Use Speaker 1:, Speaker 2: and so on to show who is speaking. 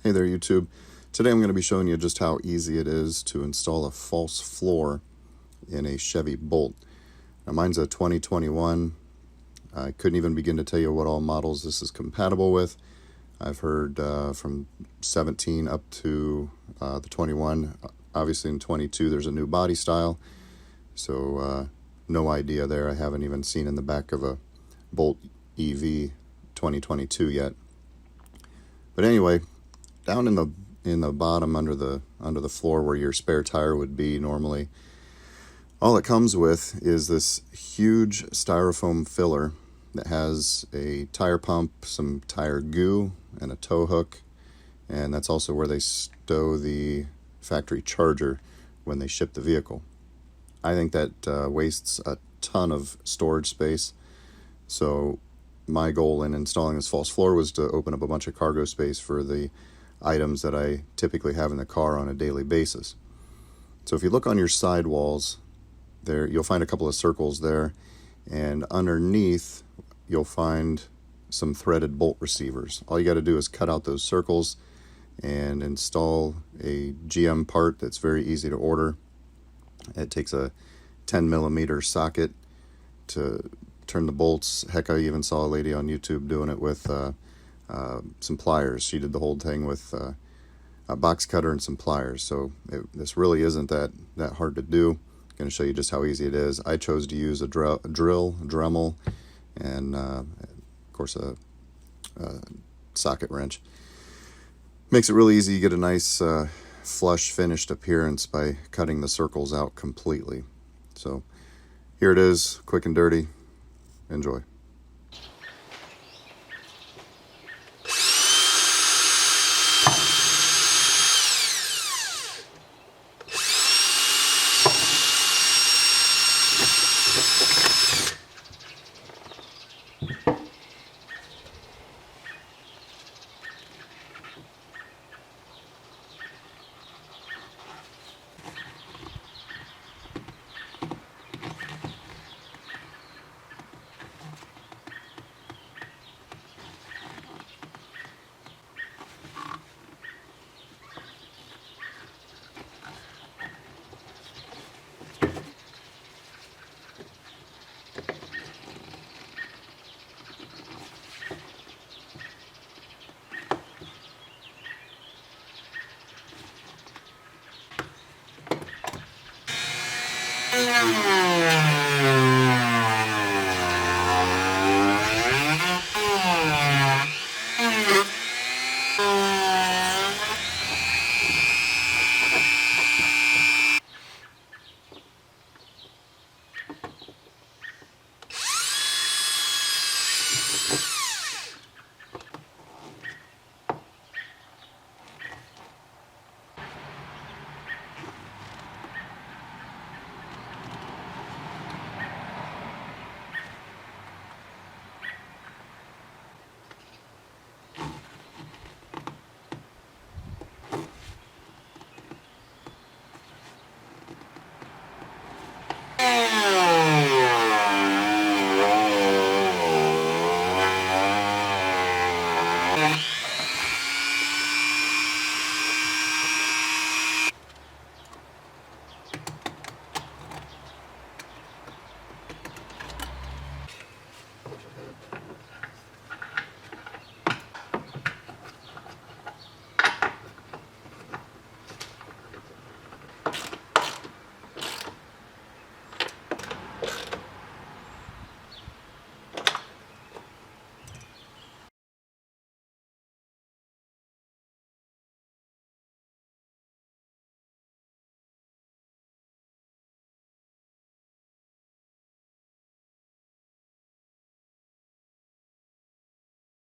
Speaker 1: Hey there, YouTube. Today I'm going to be showing you just how easy it is to install a false floor in a Chevy Bolt. Now mine's a 2021. I couldn't even begin to tell you what all models this is compatible with. I've heard from 17 up to the 21. Obviously in 22 there's a new body style, so no idea there. I haven't even seen in the back of a Bolt EV 2022 yet. But anyway, down in the bottom under the floor where your spare tire would be normally, all it comes with is this huge styrofoam filler that has a tire pump, some tire goo, and a tow hook, and that's also where they stow the factory charger when they ship the vehicle. I think that wastes a ton of storage space, so my goal in installing this false floor was to open up a bunch of cargo space for the items that I typically have in the car on a daily basis. So if you look on your sidewalls, there you'll find a couple of circles there, and underneath you'll find some threaded bolt receivers. All you got to do is cut out those circles and install a GM part that's very easy to order. It takes a 10mm socket to turn the bolts. Heck, I even saw a lady on YouTube doing it with some pliers. She did the whole thing with a box cutter and some pliers. So this really isn't that hard to do. I'm going to show you just how easy it is. I chose to use a drill, Dremel, and of course a socket wrench. Makes it really easy. You get a nice flush finished appearance by cutting the circles out completely. So here it is, quick and dirty. Enjoy.